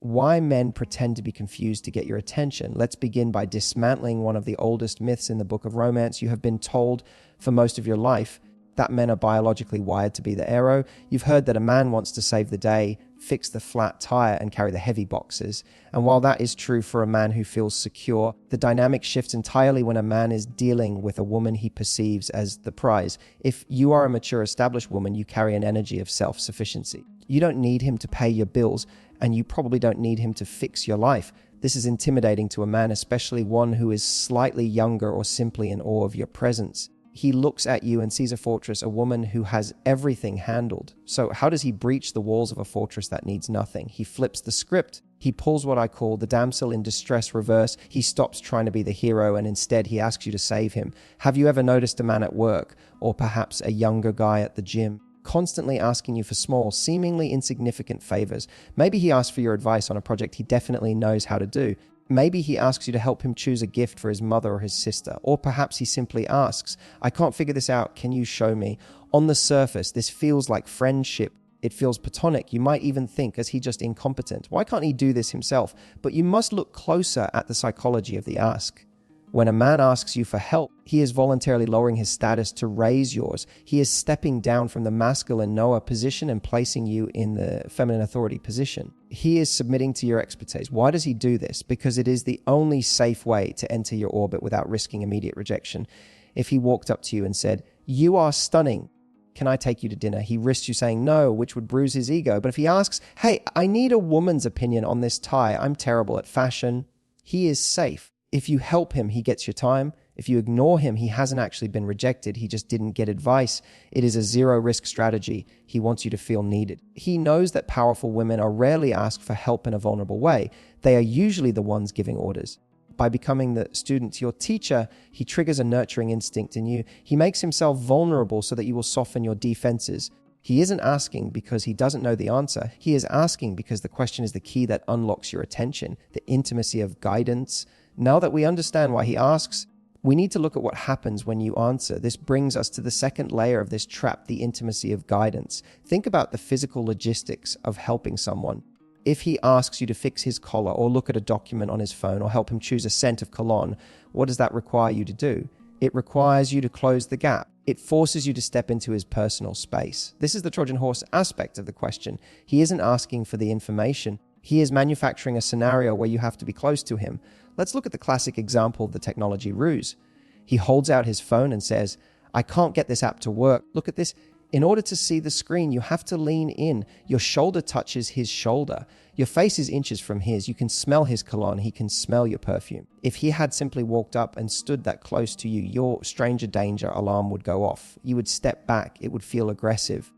Why men pretend to be confused to get your attention. Let's begin by dismantling one of the oldest myths in the book of romance. You have been told for most of your life that men are biologically wired to be the hero. You've heard that a man wants to save the day, fix the flat tire, and carry the heavy boxes. And while that is true for a man who feels secure, the dynamic shifts entirely when a man is dealing with a woman he perceives as the prize. If you are a mature, established woman, you carry an energy of self-sufficiency. You don't need him to pay your bills, and you probably don't need him to fix your life. This is intimidating to a man, especially one who is slightly younger or simply in awe of your presence. He looks at you and sees a fortress, a woman who has everything handled. So how does he breach the walls of a fortress that needs nothing? He flips the script. He pulls what I call the damsel in distress reverse. He stops trying to be the hero and instead he asks you to save him. Have you ever noticed a man at work, or perhaps a younger guy at the gym, constantly asking you for small, seemingly insignificant favors? Maybe he asks for your advice on a project he definitely knows how to do. Maybe he asks you to help him choose a gift for his mother or his sister. Or perhaps he simply asks, I can't figure this out, can you show me? On the surface, this feels like friendship. It feels platonic. You might even think, is he just incompetent? Why can't he do this himself? But you must look closer at the psychology of the ask. When a man asks you for help, he is voluntarily lowering his status to raise yours. He is stepping down from the masculine knower position and placing you in the feminine authority position. He is submitting to your expertise. Why does he do this? Because it is the only safe way to enter your orbit without risking immediate rejection. If he walked up to you and said, "You are stunning, can I take you to dinner?" he risks you saying no, which would bruise his ego. But if he asks, "Hey, I need a woman's opinion on this tie, I'm terrible at fashion," he is safe. If you help him, he gets your time. If you ignore him, he hasn't actually been rejected. He just didn't get advice. It is a zero-risk strategy. He wants you to feel needed. He knows that powerful women are rarely asked for help in a vulnerable way. They are usually the ones giving orders. By becoming the student to your teacher, he triggers a nurturing instinct in you. He makes himself vulnerable so that you will soften your defenses. He isn't asking because he doesn't know the answer. He is asking because the question is the key that unlocks your attention, the intimacy of guidance. Now that we understand why he asks, we need to look at what happens when you answer. This brings us to the second layer of this trap, the intimacy of guidance. Think about the physical logistics of helping someone. If he asks you to fix his collar or look at a document on his phone or help him choose a scent of cologne, what does that require you to do? It requires you to close the gap. It forces you to step into his personal space. This is the Trojan horse aspect of the question. He isn't asking for the information. He is manufacturing a scenario where you have to be close to him. Let's look at the classic example of the technology ruse. He holds out his phone and says, "I can't get this app to work. Look at this. In order to see the screen, you have to lean in. Your shoulder touches his shoulder. Your face is inches from his. You can smell his cologne. He can smell your perfume." If he had simply walked up and stood that close to you, your stranger danger alarm would go off. You would step back. It would feel aggressive.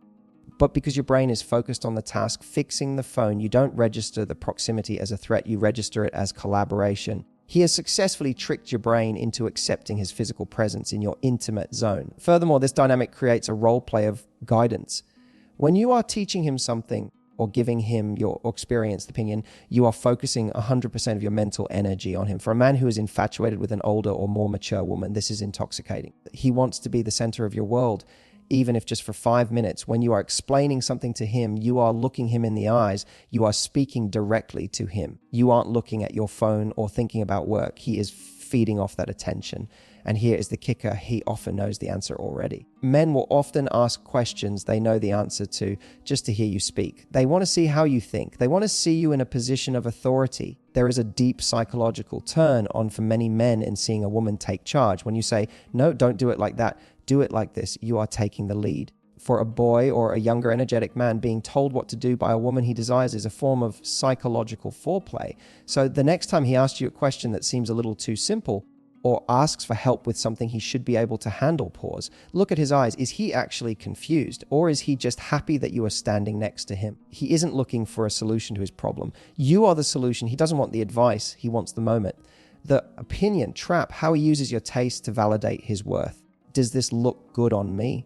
But because your brain is focused on the task fixing the phone, you don't register the proximity as a threat. You register it as collaboration. He has successfully tricked your brain into accepting his physical presence in your intimate zone. Furthermore, this dynamic creates a role play of guidance. When you are teaching him something or giving him your experienced opinion, you are focusing 100% of your mental energy on him. For a man who is infatuated with an older or more mature woman, this is intoxicating. He wants to be the center of your world. Even if just for 5 minutes, when you are explaining something to him, you are looking him in the eyes, you are speaking directly to him. You aren't looking at your phone or thinking about work. He is feeding off that attention. And here is the kicker, he often knows the answer already. Men will often ask questions they know the answer to just to hear you speak. They want to see how you think. They want to see you in a position of authority. There is a deep psychological turn on for many men in seeing a woman take charge. When you say, "No, don't do it like that, do it like this," you are taking the lead. For a boy or a younger energetic man, being told what to do by a woman he desires is a form of psychological foreplay. So the next time he asks you a question that seems a little too simple, or asks for help with something he should be able to handle, pause. Look at his eyes. Is he actually confused? Or is he just happy that you are standing next to him? He isn't looking for a solution to his problem. You are the solution. He doesn't want the advice. He wants the moment. The opinion trap, how he uses your taste to validate his worth. Does this look good on me?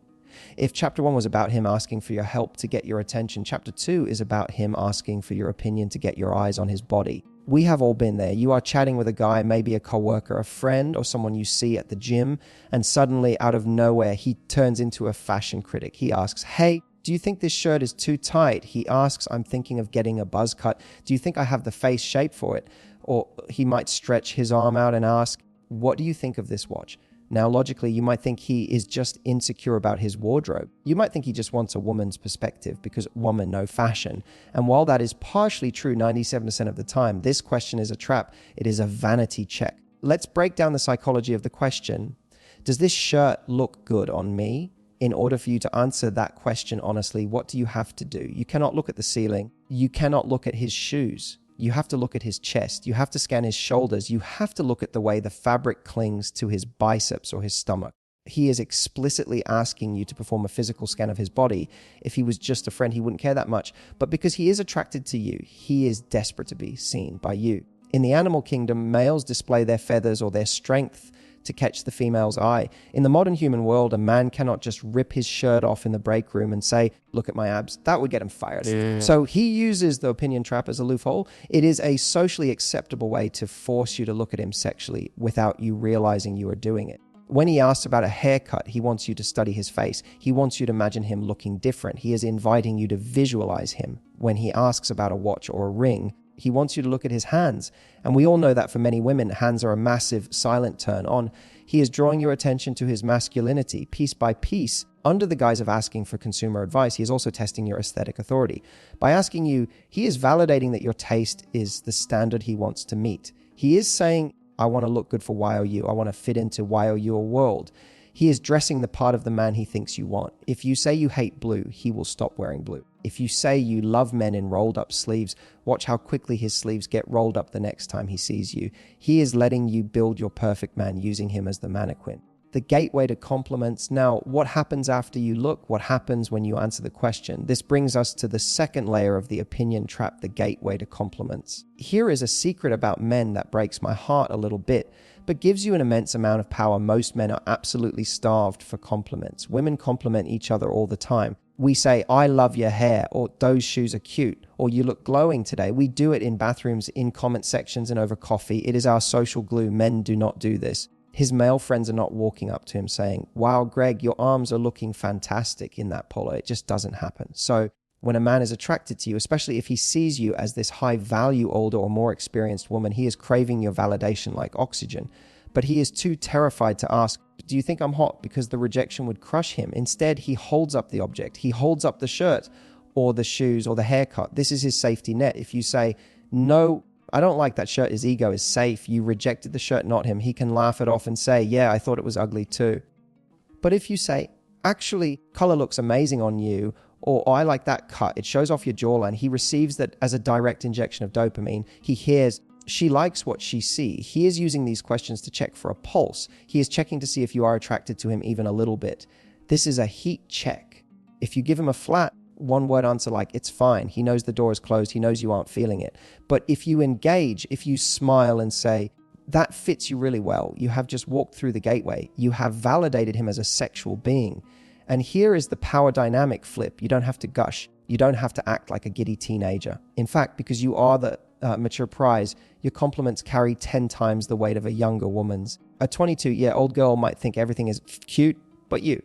If chapter 1 was about him asking for your help to get your attention, chapter 2 is about him asking for your opinion to get your eyes on his body. We have all been there. You are chatting with a guy, maybe a coworker, a friend, or someone you see at the gym, and suddenly, out of nowhere, he turns into a fashion critic. He asks, "Hey, Do you think this shirt is too tight? He asks, I'm thinking of getting a buzz cut. Do you think I have the face shape for it? Or he might stretch his arm out and ask, what do you think of this watch? Now, logically, you might think he is just insecure about his wardrobe. You might think he just wants a woman's perspective because women know fashion. And while that is partially true 97% of the time, this question is a trap. It is a vanity check. Let's break down the psychology of the question. Does this shirt look good on me? In order for you to answer that question honestly, what do you have to do? You cannot look at the ceiling. You cannot look at his shoes. You have to look at his chest. You have to scan his shoulders. You have to look at the way the fabric clings to his biceps or his stomach. He is explicitly asking you to perform a physical scan of his body. If he was just a friend, he wouldn't care that much. But because he is attracted to you, he is desperate to be seen by you. In the animal kingdom, males display their feathers or their strength to catch the female's eye. In the modern human world, a man cannot just rip his shirt off in the break room and say, look at my abs. That would get him fired. Yeah. So he uses the opinion trap as a loophole. It is a socially acceptable way to force you to look at him sexually without you realizing you are doing it. When he asks about a haircut, he wants you to study his face. He wants you to imagine him looking different. He is inviting you to visualize him. When he asks about a watch or a ring, he wants you to look at his hands. And we all know that for many women, hands are a massive silent turn on. He is drawing your attention to his masculinity piece by piece. Under the guise of asking for consumer advice, he is also testing your aesthetic authority. By asking you, he is validating that your taste is the standard he wants to meet. He is saying, I want to look good for YOU. I want to fit into YOU world. He is dressing the part of the man he thinks you want. If you say you hate blue, he will stop wearing blue. If you say you love men in rolled up sleeves, watch how quickly his sleeves get rolled up the next time he sees you. He is letting you build your perfect man using him as the mannequin. The gateway to compliments. Now, what happens after you look? What happens when you answer the question? This brings us to the second layer of the opinion trap, the gateway to compliments. Here is a secret about men that breaks my heart a little bit, but gives you an immense amount of power. Most men are absolutely starved for compliments. Women compliment each other all the time. We say, I love your hair, or those shoes are cute, or you look glowing today. We do it in bathrooms, in comment sections, and over coffee. It is our social glue. Men do not do this. His male friends are not walking up to him saying, wow, Greg, your arms are looking fantastic in that polo. It just doesn't happen. So when a man is attracted to you, especially if he sees you as this high value, older or more experienced woman, he is craving your validation like oxygen. But he is too terrified to ask, do you think I'm hot? Because the rejection would crush him. Instead, he holds up the object. He holds up the shirt or the shoes or the haircut. This is his safety net. If you say, no, I don't like that shirt, his ego is safe. You rejected the shirt, not him. He can laugh it off and say, yeah, I thought it was ugly too. But if you say, actually, color looks amazing on you, or oh, I like that cut, it shows off your jawline. He receives that as a direct injection of dopamine. He hears, she likes what she sees. He is using these questions to check for a pulse. He is checking to see if you are attracted to him even a little bit. This is a heat check. If you give him a flat, one-word answer like, it's fine. He knows the door is closed. He knows you aren't feeling it. But if you engage, if you smile and say, that fits you really well, you have just walked through the gateway. You have validated him as a sexual being. And here is the power dynamic flip. You don't have to gush. You don't have to act like a giddy teenager. In fact, because you are the mature prize, your compliments carry 10 times the weight of a younger woman's. A 22-year-old girl might think everything is cute, but you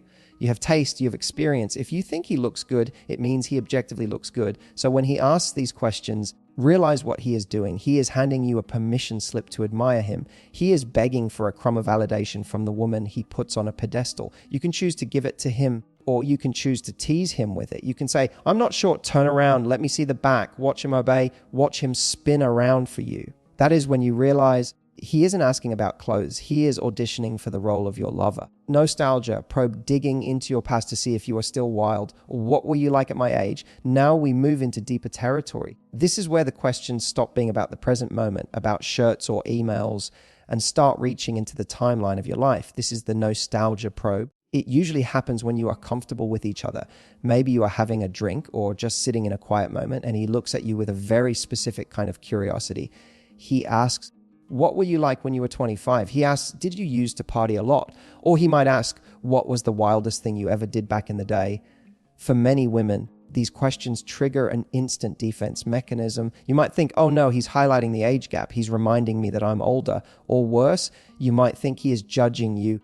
have taste, you have experience. If you think he looks good, it means he objectively looks good. So when he asks these questions, realize what he is doing. He is handing you a permission slip to admire him. He is begging for a crumb of validation from the woman he puts on a pedestal. You can choose to give it to him, or you can choose to tease him with it. You can say, I'm not short, turn around, let me see the back, watch him obey, watch him spin around for you. That is when you realize he isn't asking about clothes. He is auditioning for the role of your lover. Nostalgia, probe digging into your past to see if you are still wild, or what were you like at my age? Now we move into deeper territory. This is where the questions stop being about the present moment, about shirts or emails, and start reaching into the timeline of your life. This is the nostalgia probe. It usually happens when you are comfortable with each other. Maybe you are having a drink or just sitting in a quiet moment, and he looks at you with a very specific kind of curiosity. He asks, what were you like when you were 25? He asks, did you used to party a lot? Or he might ask, what was the wildest thing you ever did back in the day? For many women, these questions trigger an instant defense mechanism. You might think, oh no, he's highlighting the age gap. He's reminding me that I'm older. Or worse, you might think he is judging you.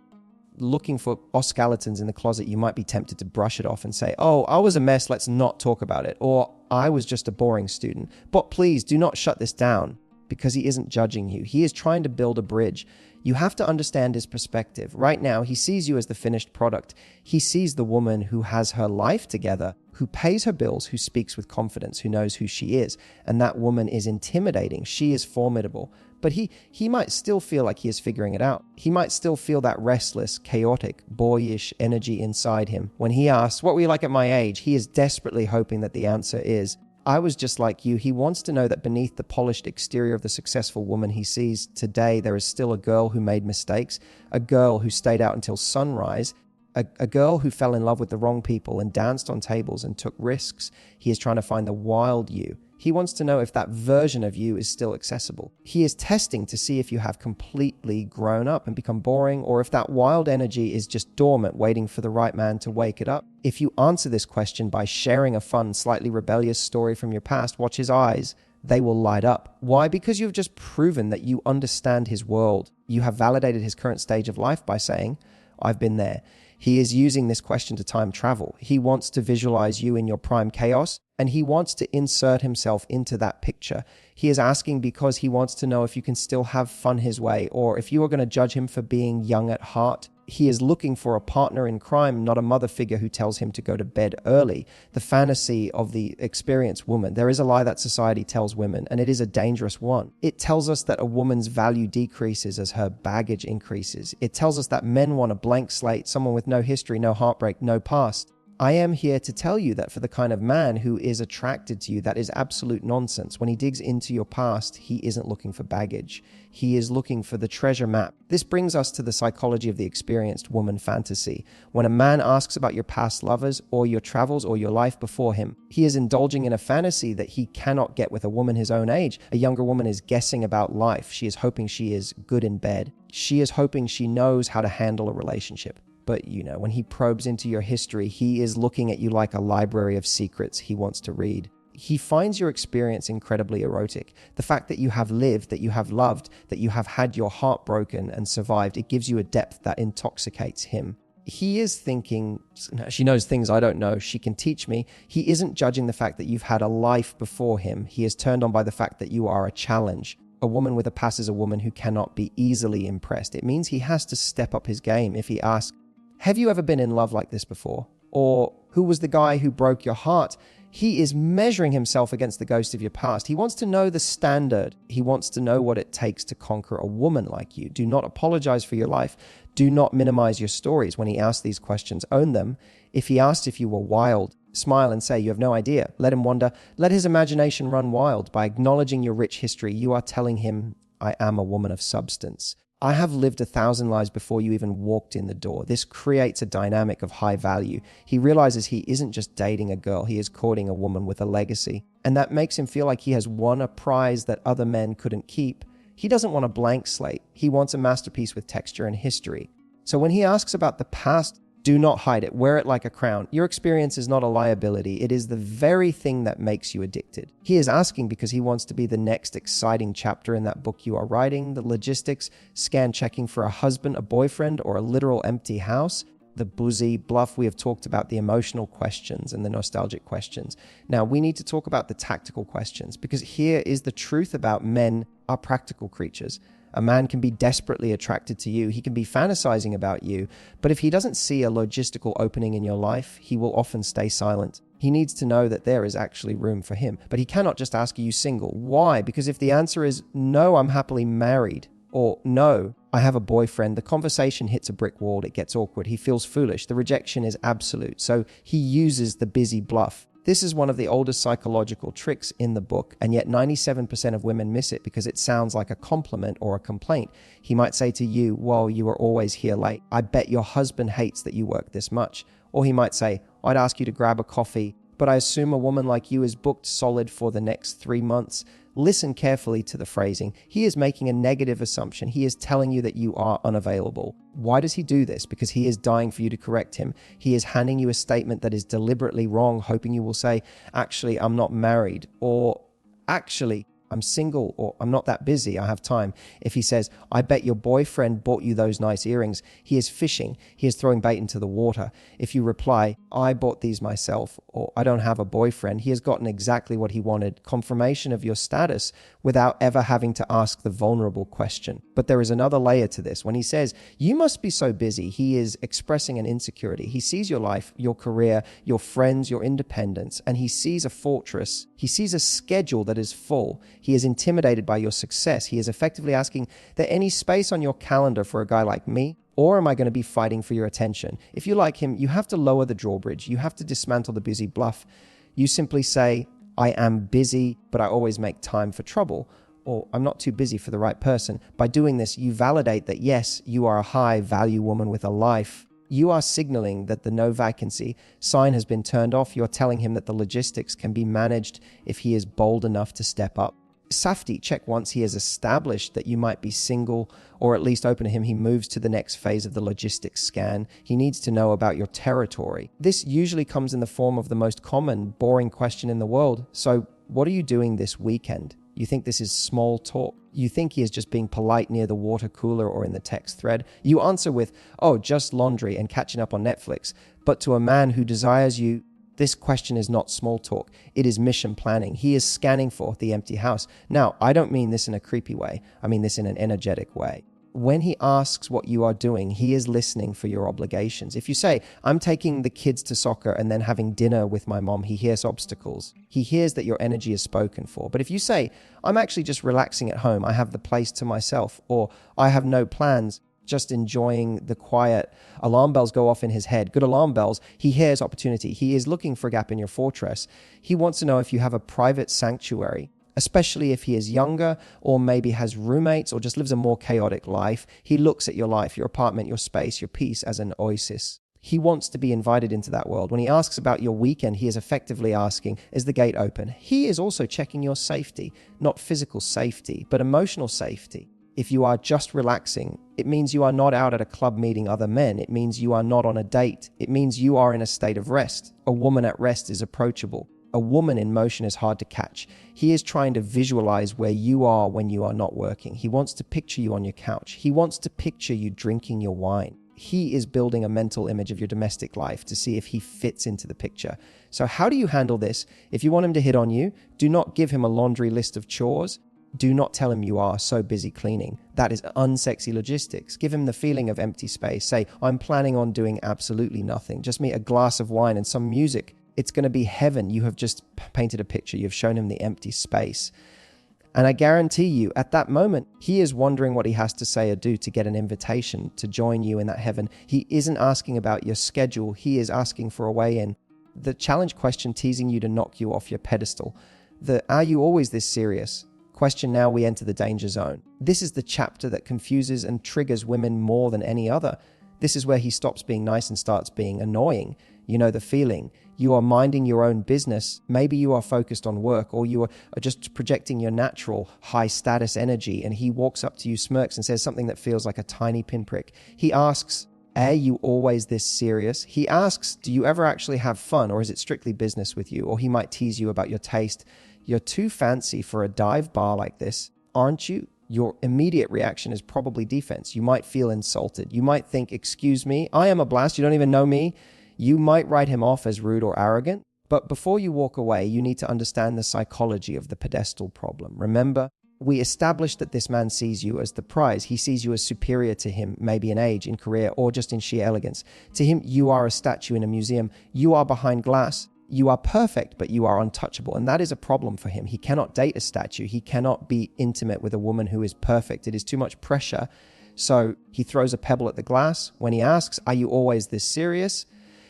looking for skeletons in the closet, you might be tempted to brush it off and say, oh, I was a mess, let's not talk about it. Or I was just a boring student. But please do not shut this down, because he isn't judging you. He is trying to build a bridge. You have to understand his perspective. Right now, he sees you as the finished product. He sees the woman who has her life together, who pays her bills, who speaks with confidence, who knows who she is. And that woman is intimidating. She is formidable. But he might still feel like he is figuring it out. He might still feel that restless, chaotic, boyish energy inside him. When he asks, what were you like at my age? He is desperately hoping that the answer is, I was just like you. He wants to know that beneath the polished exterior of the successful woman he sees today, there is still a girl who made mistakes, a girl who stayed out until sunrise, a girl who fell in love with the wrong people and danced on tables and took risks. He is trying to find the wild you. He wants to know if that version of you is still accessible. He is testing to see if you have completely grown up and become boring, or if that wild energy is just dormant, waiting for the right man to wake it up. If you answer this question by sharing a fun, slightly rebellious story from your past, watch his eyes. They will light up. Why? Because you've just proven that you understand his world. You have validated his current stage of life by saying, I've been there. He is using this question to time travel. He wants to visualize you in your prime chaos, and he wants to insert himself into that picture. He is asking because he wants to know if you can still have fun his way, or if you are going to judge him for being young at heart. He is looking for a partner in crime, not a mother figure who tells him to go to bed early. The fantasy of the experienced woman. There is a lie that society tells women, and it is a dangerous one. It tells us that a woman's value decreases as her baggage increases. It tells us that men want a blank slate, someone with no history, no heartbreak, no past. I am here to tell you that for the kind of man who is attracted to you, that is absolute nonsense. When he digs into your past, he isn't looking for baggage. He is looking for the treasure map. This brings us to the psychology of the experienced woman fantasy. When a man asks about your past lovers or your travels or your life before him, he is indulging in a fantasy that he cannot get with a woman his own age. A younger woman is guessing about life. She is hoping she is good in bed. She is hoping she knows how to handle a relationship. But, when he probes into your history, he is looking at you like a library of secrets he wants to read. He finds your experience incredibly erotic. The fact that you have lived, that you have loved, that you have had your heart broken and survived, it gives you a depth that intoxicates him. He is thinking, she knows things I don't know, she can teach me. He isn't judging the fact that you've had a life before him. He is turned on by the fact that you are a challenge. A woman with a past is a woman who cannot be easily impressed. It means he has to step up his game if he asks, have you ever been in love like this before? Or who was the guy who broke your heart? He is measuring himself against the ghost of your past. He wants to know the standard. He wants to know what it takes to conquer a woman like you. Do not apologize for your life. Do not minimize your stories. When he asks these questions, own them. If he asks if you were wild, smile and say you have no idea. Let him wonder. Let his imagination run wild. By acknowledging your rich history, you are telling him, I am a woman of substance. I have lived 1,000 lives before you even walked in the door. This creates a dynamic of high value. He realizes he isn't just dating a girl, he is courting a woman with a legacy. And that makes him feel like he has won a prize that other men couldn't keep. He doesn't want a blank slate. He wants a masterpiece with texture and history. So when he asks about the past, do not hide it. Wear it like a crown. Your experience is not a liability. It is the very thing that makes you addicted. He is asking because he wants to be the next exciting chapter in that book you are writing, the logistics, scan checking for a husband, a boyfriend, or a literal empty house. The boozy bluff, we have talked about the emotional questions and the nostalgic questions. Now we need to talk about the tactical questions, because here is the truth about men are practical creatures. A man can be desperately attracted to you. He can be fantasizing about you. But if he doesn't see a logistical opening in your life, he will often stay silent. He needs to know that there is actually room for him. But he cannot just ask, are you single? Why? Because if the answer is, no, I'm happily married, or no, I have a boyfriend, the conversation hits a brick wall. It gets awkward. He feels foolish. The rejection is absolute. So he uses the busy bluff. This is one of the oldest psychological tricks in the book, and yet 97% of women miss it because it sounds like a compliment or a complaint. He might say to you, well, you are always here late. I bet your husband hates that you work this much. Or he might say, I'd ask you to grab a coffee, but I assume a woman like you is booked solid for the next 3 months. Listen carefully to the phrasing. He is making a negative assumption. He is telling you that you are unavailable. Why does he do this? Because he is dying for you to correct him. He is handing you a statement that is deliberately wrong, hoping you will say, actually, I'm not married, or actually, I'm single, or I'm not that busy, I have time. If he says, I bet your boyfriend bought you those nice earrings, he is fishing, he is throwing bait into the water. If you reply, I bought these myself, or I don't have a boyfriend, he has gotten exactly what he wanted, confirmation of your status, without ever having to ask the vulnerable question. But there is another layer to this. When he says, you must be so busy, he is expressing an insecurity. He sees your life, your career, your friends, your independence, and he sees a fortress. He sees a schedule that is full. He is intimidated by your success. He is effectively asking, there any space on your calendar for a guy like me? Or am I going to be fighting for your attention? If you like him, you have to lower the drawbridge. You have to dismantle the busy bluff. You simply say, I am busy, but I always make time for trouble. Or I'm not too busy for the right person. By doing this, you validate that yes, you are a high value woman with a life. You are signaling that the no vacancy sign has been turned off. You're telling him that the logistics can be managed if he is bold enough to step up. Safety check once he has established that you might be single, or at least open to him, he moves to the next phase of the logistics scan. He needs to know about your territory. This usually comes in the form of the most common, boring question in the world. So, what are you doing this weekend? You think this is small talk. You think he is just being polite near the water cooler or in the text thread. You answer with, oh, just laundry and catching up on Netflix. But to a man who desires you, this question is not small talk. It is mission planning. He is scanning for the empty house. Now, I don't mean this in a creepy way. I mean this in an energetic way. When he asks what you are doing, he is listening for your obligations. If you say, I'm taking the kids to soccer and then having dinner with my mom, he hears obstacles. He hears that your energy is spoken for. But if you say, I'm actually just relaxing at home, I have the place to myself, or I have no plans, just enjoying the quiet, alarm bells go off in his head. Good alarm bells. He hears opportunity. He is looking for a gap in your fortress. He wants to know if you have a private sanctuary, especially if he is younger or maybe has roommates or just lives a more chaotic life. He looks at your life, your apartment, your space, your peace as an oasis. He wants to be invited into that world. When he asks about your weekend, he is effectively asking, is the gate open? He is also checking your safety, not physical safety, but emotional safety. If you are just relaxing, it means you are not out at a club meeting other men. It means you are not on a date. It means you are in a state of rest. A woman at rest is approachable. A woman in motion is hard to catch. He is trying to visualize where you are when you are not working. He wants to picture you on your couch. He wants to picture you drinking your wine. He is building a mental image of your domestic life to see if he fits into the picture. So how do you handle this? If you want him to hit on you, do not give him a laundry list of chores. Do not tell him you are so busy cleaning. That is unsexy logistics. Give him the feeling of empty space. Say, I'm planning on doing absolutely nothing. Just me a glass of wine and some music. It's going to be heaven. You have just painted a picture. You've shown him the empty space. And I guarantee you, at that moment, he is wondering what he has to say or do to get an invitation to join you in that heaven. He isn't asking about your schedule. He is asking for a way in. The challenge question teasing you to knock you off your pedestal. The are you always this serious? Question, now we enter the danger zone. This is the chapter that confuses and triggers women more than any other. This is where he stops being nice and starts being annoying. You know the feeling. You are minding your own business. Maybe you are focused on work, or you are just projecting your natural high status energy, and he walks up to you, smirks, and says something that feels like a tiny pinprick. He asks, are you always this serious? He asks, do you ever actually have fun, or is it strictly business with you? Or he might tease you about your taste. You're too fancy for a dive bar like this, aren't you? Your immediate reaction is probably defense. You might feel insulted. You might think, excuse me, I am a blast, you don't even know me. You might write him off as rude or arrogant. But before you walk away, you need to understand the psychology of the pedestal problem. Remember, we established that this man sees you as the prize. He sees you as superior to him, maybe in age, in career, or just in sheer elegance. To him, you are a statue in a museum. You are behind glass. You are perfect, but you are untouchable. And that is a problem for him. He cannot date a statue. He cannot be intimate with a woman who is perfect. It is too much pressure. So he throws a pebble at the glass. When he asks, are you always this serious?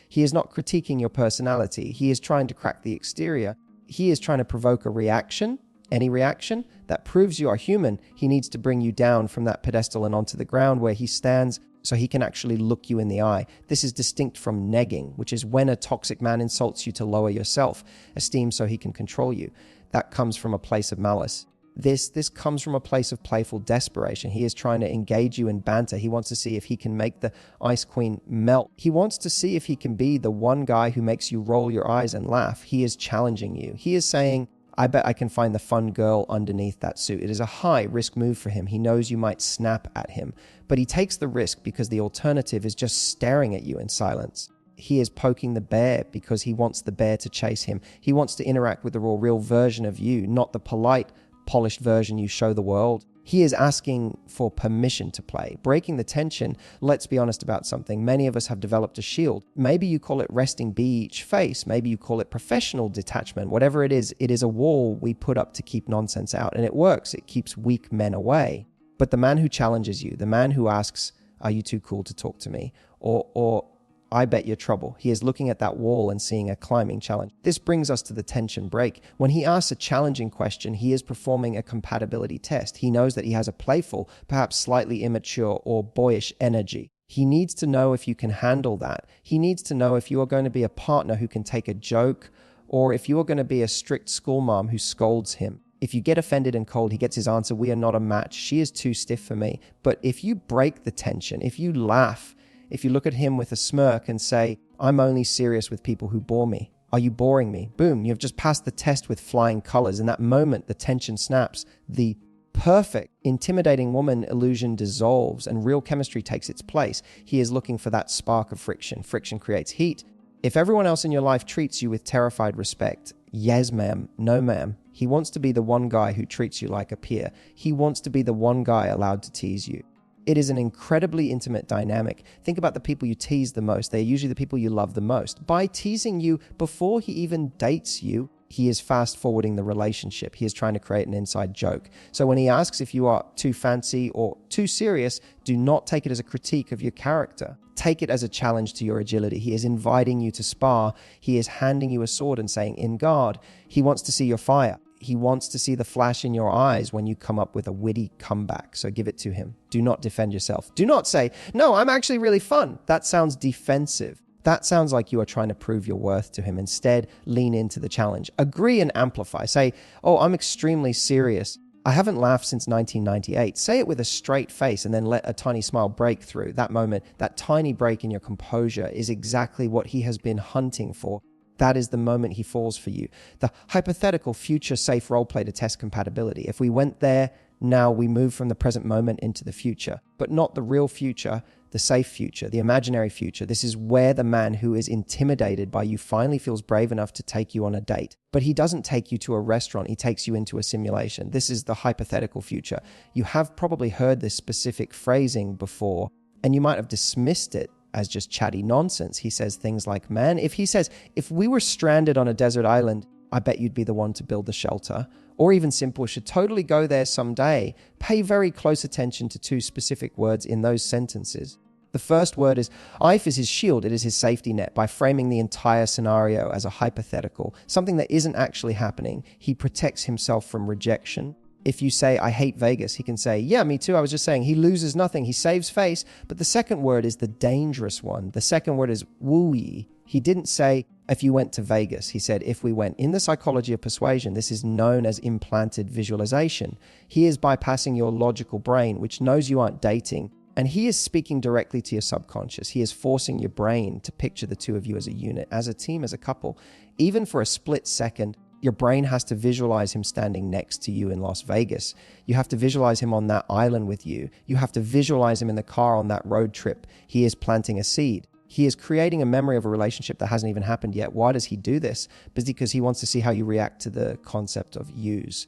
He is not critiquing your personality. He is trying to crack the exterior. He is trying to provoke a reaction, any reaction, that proves you are human. He needs to bring you down from that pedestal and onto the ground where he stands, so he can actually look you in the eye. This is distinct from negging, which is when a toxic man insults you to lower your self-esteem so he can control you. That comes from a place of malice. This comes from a place of playful desperation. He is trying to engage you in banter. He wants to see if he can make the Ice Queen melt. He wants to see if he can be the one guy who makes you roll your eyes and laugh. He is challenging you. He is saying, I bet I can find the fun girl underneath that suit. It is a high risk move for him. He knows you might snap at him, but he takes the risk because the alternative is just staring at you in silence. He is poking the bear because he wants the bear to chase him. He wants to interact with the real version of you, not the polite, polished version you show the world. He is asking for permission to play. Breaking the tension, let's be honest about something. Many of us have developed a shield. Maybe you call it resting beach face. Maybe you call it professional detachment. Whatever it is a wall we put up to keep nonsense out. And it works. It keeps weak men away. But the man who challenges you, the man who asks, are you too cool to talk to me? Or I bet you're trouble. He is looking at that wall and seeing a climbing challenge. This brings us to the tension break. When he asks a challenging question, he is performing a compatibility test. He knows that he has a playful, perhaps slightly immature or boyish energy. He needs to know if you can handle that. He needs to know if you are going to be a partner who can take a joke, or if you are going to be a strict school mom who scolds him. If you get offended and cold, he gets his answer, we are not a match. She is too stiff for me. But if you break the tension, if you laugh, if you look at him with a smirk and say, I'm only serious with people who bore me. Are you boring me? Boom, you've just passed the test with flying colors. In that moment, the tension snaps. The perfect, intimidating woman illusion dissolves and real chemistry takes its place. He is looking for that spark of friction. Friction creates heat. If everyone else in your life treats you with terrified respect, yes ma'am, no ma'am. He wants to be the one guy who treats you like a peer. He wants to be the one guy allowed to tease you. It is an incredibly intimate dynamic. Think about the people you tease the most. They're usually the people you love the most. By teasing you before he even dates you, he is fast forwarding the relationship. He is trying to create an inside joke. So when he asks if you are too fancy or too serious, do not take it as a critique of your character. Take it as a challenge to your agility. He is inviting you to spar. He is handing you a sword and saying, in guard. He wants to see your fire. He wants to see the flash in your eyes when you come up with a witty comeback. So give it to him. Do not defend yourself. Do not say, no, I'm actually really fun. That sounds defensive. That sounds like you are trying to prove your worth to him. Instead, lean into the challenge. Agree and amplify. Say, oh, I'm extremely serious. I haven't laughed since 1998. Say it with a straight face and then let a tiny smile break through. That moment, that tiny break in your composure is exactly what he has been hunting for. That is the moment he falls for you. The hypothetical future safe role play to test compatibility. If we went there, now we move from the present moment into the future, but not the real future, the safe future, the imaginary future. This is where the man who is intimidated by you finally feels brave enough to take you on a date. But he doesn't take you to a restaurant. He takes you into a simulation. This is the hypothetical future. You have probably heard this specific phrasing before, and you might have dismissed it as just chatty nonsense. He says things like, man, if we were stranded on a desert island, I bet you'd be the one to build the shelter. Or even simple, should totally go there someday. Pay very close attention to two specific words in those sentences. The first word is, IF is his shield, it is his safety net. By framing the entire scenario as a hypothetical, something that isn't actually happening, he protects himself from rejection. If you say, I hate Vegas, he can say, yeah, me too. I was just saying, he loses nothing. He saves face. But the second word is the dangerous one. The second word is wooey. He didn't say, if you went to Vegas. He said, if we went. In the psychology of persuasion, this is known as implanted visualization. He is bypassing your logical brain, which knows you aren't dating. And he is speaking directly to your subconscious. He is forcing your brain to picture the two of you as a unit, as a team, as a couple. Even for a split second, your brain has to visualize him standing next to you in Las Vegas. You have to visualize him on that island with you. You have to visualize him in the car on that road trip. He is planting a seed. He is creating a memory of a relationship that hasn't even happened yet. Why does he do this? Because he wants to see how you react to the concept of use.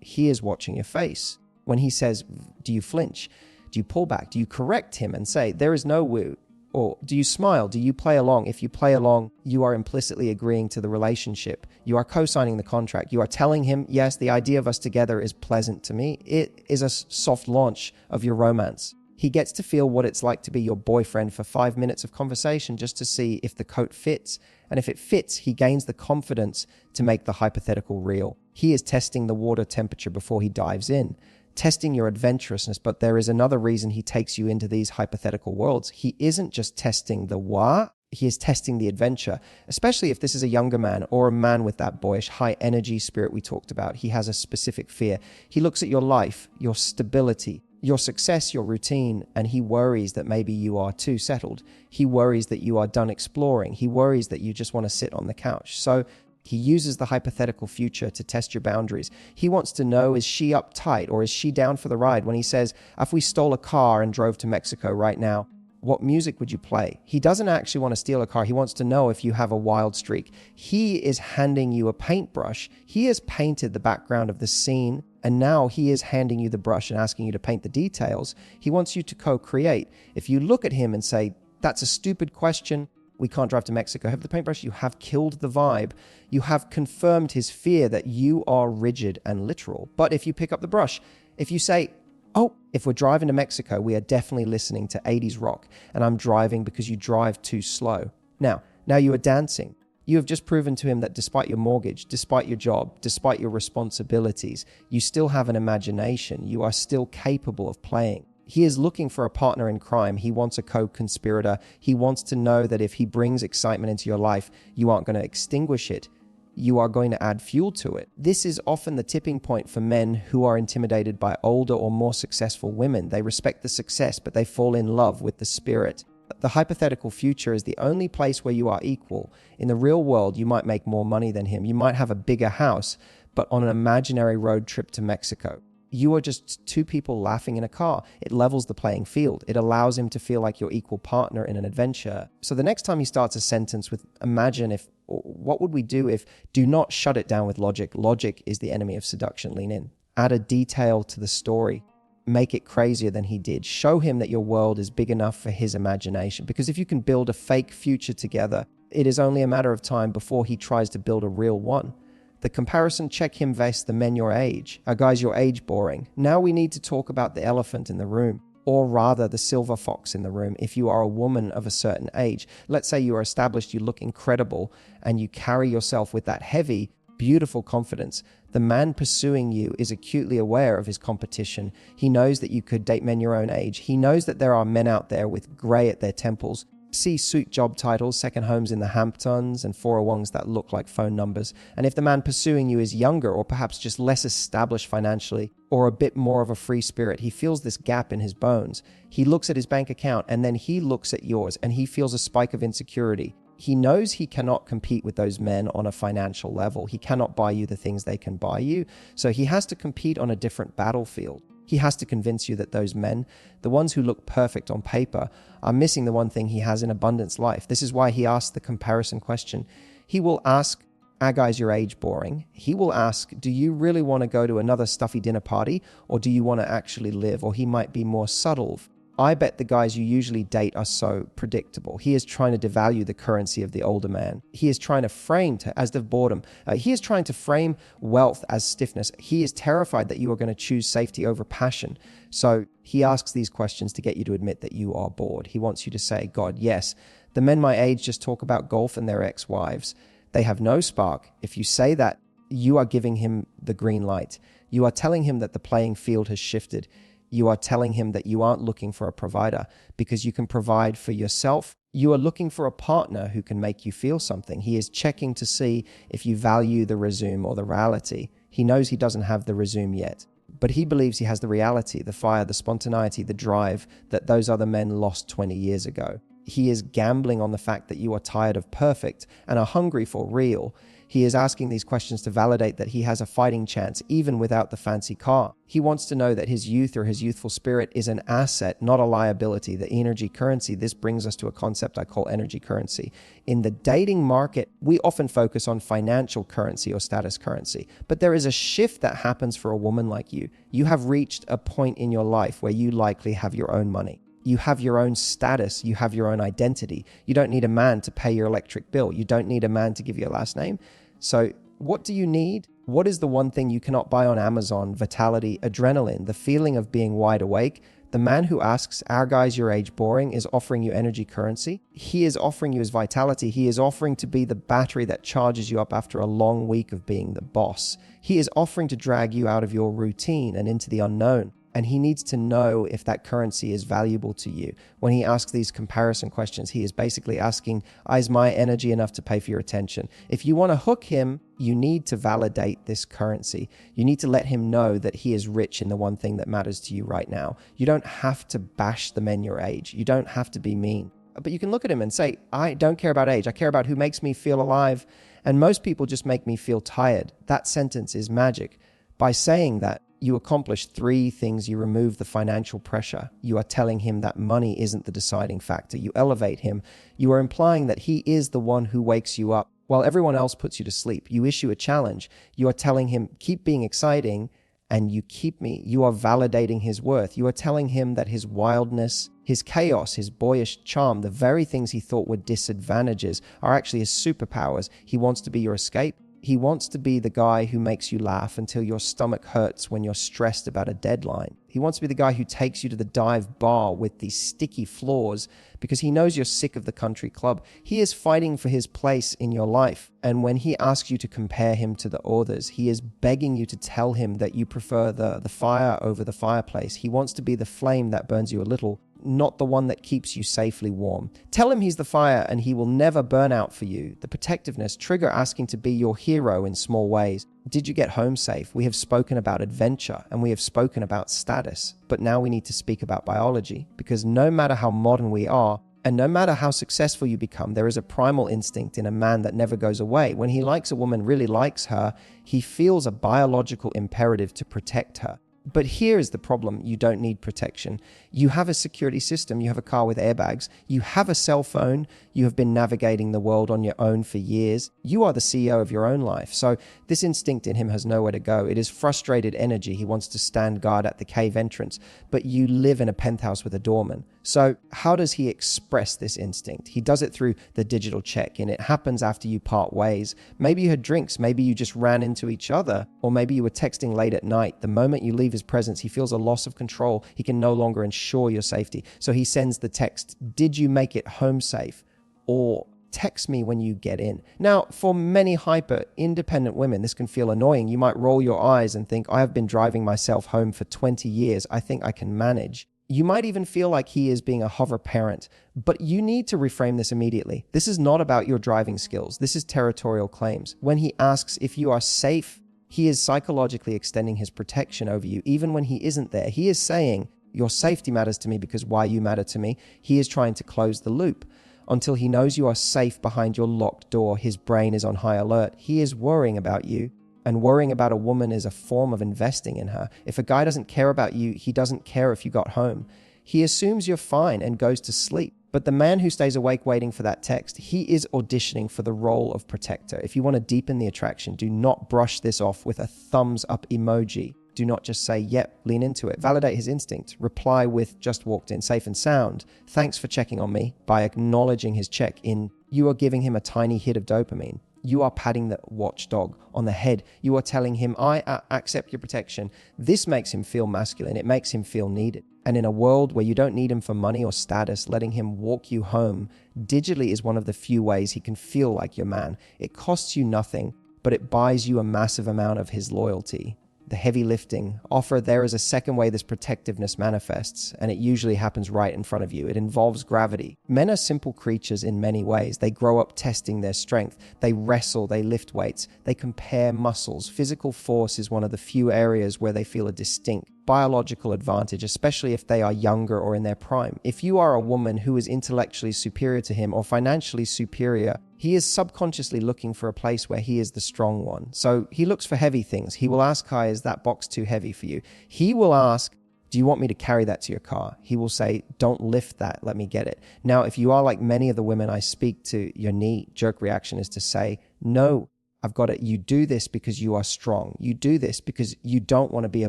He is watching your face. When he says, do you flinch? Do you pull back? Do you correct him and say, there is no woo? Or do you smile? Do you play along? If you play along, you are implicitly agreeing to the relationship. You are co-signing the contract. You are telling him, yes, the idea of us together is pleasant to me. It is a soft launch of your romance. He gets to feel what it's like to be your boyfriend for 5 minutes of conversation just to see if the coat fits. And if it fits, he gains the confidence to make the hypothetical real. He is testing the water temperature before he dives in. Testing your adventurousness, but there is another reason he takes you into these hypothetical worlds. He isn't just testing the what, he is testing the adventure, especially if this is a younger man or a man with that boyish high energy spirit we talked about. He has a specific fear. He looks at your life, your stability, your success, your routine, and he worries that maybe you are too settled. He worries that you are done exploring. He worries that you just want to sit on the couch. So He uses the hypothetical future to test your boundaries. He wants to know, is she uptight or is she down for the ride? When he says, if we stole a car and drove to Mexico right now, what music would you play? He doesn't actually want to steal a car. He wants to know if you have a wild streak. He is handing you a paintbrush. He has painted the background of the scene, and now he is handing you the brush and asking you to paint the details. He wants you to co-create. If you look at him and say, that's a stupid question, we can't drive to Mexico, have the paintbrush, you have killed the vibe. You have confirmed his fear that you are rigid and literal. But if you pick up the brush, if you say, oh, if we're driving to Mexico, we are definitely listening to 80s rock, and I'm driving because you drive too slow. Now you are dancing. You have just proven to him that despite your mortgage, despite your job, despite your responsibilities, you still have an imagination. You are still capable of playing. He is looking for a partner in crime. He wants a co-conspirator. He wants to know that if he brings excitement into your life, you aren't going to extinguish it. You are going to add fuel to it. This is often the tipping point for men who are intimidated by older or more successful women. They respect the success, but they fall in love with the spirit. The hypothetical future is the only place where you are equal. In the real world, you might make more money than him. You might have a bigger house, but on an imaginary road trip to Mexico, you are just two people laughing in a car. It levels the playing field. It allows him to feel like your equal partner in an adventure. So the next time he starts a sentence with, imagine if, what would we do if, do not shut it down with logic. Logic is the enemy of seduction. Lean in. Add a detail to the story. Make it crazier than he did. Show him that your world is big enough for his imagination. Because if you can build a fake future together, it is only a matter of time before he tries to build a real one. The comparison check him vs the men your age. Guys, your age boring. Now we need to talk about the elephant in the room, or rather the silver fox in the room. If you are a woman of a certain age, let's say you are established, you look incredible, and you carry yourself with that heavy, beautiful confidence. The man pursuing you is acutely aware of his competition. He knows that you could date men your own age. He knows that there are men out there with gray at their temples. See suit job titles, second homes in the Hamptons, and 401s that look like phone numbers. And if the man pursuing you is younger, or perhaps just less established financially, or a bit more of a free spirit, he feels this gap in his bones. He looks at his bank account, and then he looks at yours, and he feels a spike of insecurity. He knows he cannot compete with those men on a financial level. He cannot buy you the things they can buy you. So he has to compete on a different battlefield. He has to convince you that those men, the ones who look perfect on paper, are missing the one thing he has in abundance life. This is why he asks the comparison question. He will ask, are guys your age boring? He will ask, do you really want to go to another stuffy dinner party, or do you want to actually live? Or he might be more subtle. I bet the guys you usually date are so predictable. He is trying to devalue the currency of the older man. He is trying to frame as the boredom. He is trying to frame wealth as stiffness. He is terrified that you are going to choose safety over passion. So he asks these questions to get you to admit that you are bored. He wants you to say, God, yes, the men my age just talk about golf and their ex-wives. They have no spark. If you say that, you are giving him the green light. You are telling him that the playing field has shifted. You are telling him that you aren't looking for a provider because you can provide for yourself. You are looking for a partner who can make you feel something. He is checking to see if you value the resume or the reality. He knows he doesn't have the resume yet, but he believes he has the reality, the fire, the spontaneity, the drive that those other men lost 20 years ago. He is gambling on the fact that you are tired of perfect and are hungry for real. He is asking these questions to validate that he has a fighting chance even without the fancy car. He wants to know that his youth or his youthful spirit is an asset, not a liability, the energy currency. This brings us to a concept I call energy currency. In the dating market, we often focus on financial currency or status currency, but there is a shift that happens for a woman like you. You have reached a point in your life where you likely have your own money. You have your own status. You have your own identity. You don't need a man to pay your electric bill. You don't need a man to give you a last name. So what do you need? What is the one thing you cannot buy on Amazon? Vitality, adrenaline, the feeling of being wide awake. The man who asks, are guys your age boring, is offering you energy currency. He is offering you his vitality. He is offering to be the battery that charges you up after a long week of being the boss. He is offering to drag you out of your routine and into the unknown. And he needs to know if that currency is valuable to you. When he asks these comparison questions, he is basically asking, is my energy enough to pay for your attention? If you want to hook him, you need to validate this currency. You need to let him know that he is rich in the one thing that matters to you right now. You don't have to bash the men your age. You don't have to be mean. But you can look at him and say, I don't care about age. I care about who makes me feel alive And most people just make me feel tired. That sentence is magic. By saying that, you accomplish 3 things. You remove the financial pressure. You are telling him that money isn't the deciding factor. You elevate him. You are implying that he is the one who wakes you up while everyone else puts you to sleep. You issue a challenge. You are telling him, keep being exciting, and you keep me. You are validating his worth. You are telling him that his wildness, his chaos, his boyish charm, the very things he thought were disadvantages are actually his superpowers. He wants to be your escape. He wants to be the guy who makes you laugh until your stomach hurts when you're stressed about a deadline. He wants to be the guy who takes you to the dive bar with these sticky floors because he knows you're sick of the country club. He is fighting for his place in your life. And when he asks you to compare him to the others, he is begging you to tell him that you prefer the fire over the fireplace. He wants to be the flame that burns you a little, not the one that keeps you safely warm. Tell him he's the fire and he will never burn out for you. The protectiveness, trigger asking to be your hero in small ways. Did you get home safe? We have spoken about adventure and we have spoken about status, but now we need to speak about biology, because no matter how modern we are, and no matter how successful you become, there is a primal instinct in a man that never goes away. When he likes a woman, really likes her, he feels a biological imperative to protect her. But here is the problem. You don't need protection. You have a security system. You have a car with airbags. You have a cell phone. You have been navigating the world on your own for years. You are the CEO of your own life. So this instinct in him has nowhere to go. It is frustrated energy. He wants to stand guard at the cave entrance, but you live in a penthouse with a doorman. So how does he express this instinct? He does it through the digital check-in. It happens after you part ways. Maybe you had drinks. Maybe you just ran into each other, or maybe you were texting late at night. The moment you leave his presence, he feels a loss of control. He can no longer ensure your safety. So he sends the text, "Did you make it home safe?" Or "Text me when you get in." Now, for many hyper-independent women, this can feel annoying. You might roll your eyes and think, I have been driving myself home for 20 years. I think I can manage. You might even feel like he is being a hover parent, but you need to reframe this immediately. This is not about your driving skills. This is territorial claims. When he asks if you are safe, he is psychologically extending his protection over you, even when he isn't there. He is saying, your safety matters to me because why you matter to me. He is trying to close the loop. Until he knows you are safe behind your locked door, his brain is on high alert. He is worrying about you. And worrying about a woman is a form of investing in her. If a guy doesn't care about you, he doesn't care if you got home. He assumes you're fine and goes to sleep. But the man who stays awake waiting for that text, he is auditioning for the role of protector. If you want to deepen the attraction, do not brush this off with a thumbs up emoji. Do not just say, yep, lean into it. Validate his instinct. Reply with, just walked in, safe and sound. Thanks for checking on me. By acknowledging his check-in, you are giving him a tiny hit of dopamine. You are patting the watchdog on the head. You are telling him, I accept your protection. This makes him feel masculine. It makes him feel needed. And in a world where you don't need him for money or status, letting him walk you home digitally is one of the few ways he can feel like your man. It costs you nothing, but it buys you a massive amount of his loyalty. The heavy lifting. Offer there is a second way this protectiveness manifests, and it usually happens right in front of you. It involves gravity. Men are simple creatures in many ways. They grow up testing their strength. They wrestle, they lift weights, they compare muscles. Physical force is one of the few areas where they feel a distinct biological advantage, especially if they are younger or in their prime. If you are a woman who is intellectually superior to him or financially superior, he is subconsciously looking for a place where he is the strong one. So he looks for heavy things. He will ask, Kai, is that box too heavy for you? He will ask, do you want me to carry that to your car? He will say, don't lift that, let me get it. Now, if you are like many of the women I speak to, your knee-jerk reaction is to say, no, I've got it. You do this because you are strong. You do this because you don't want to be a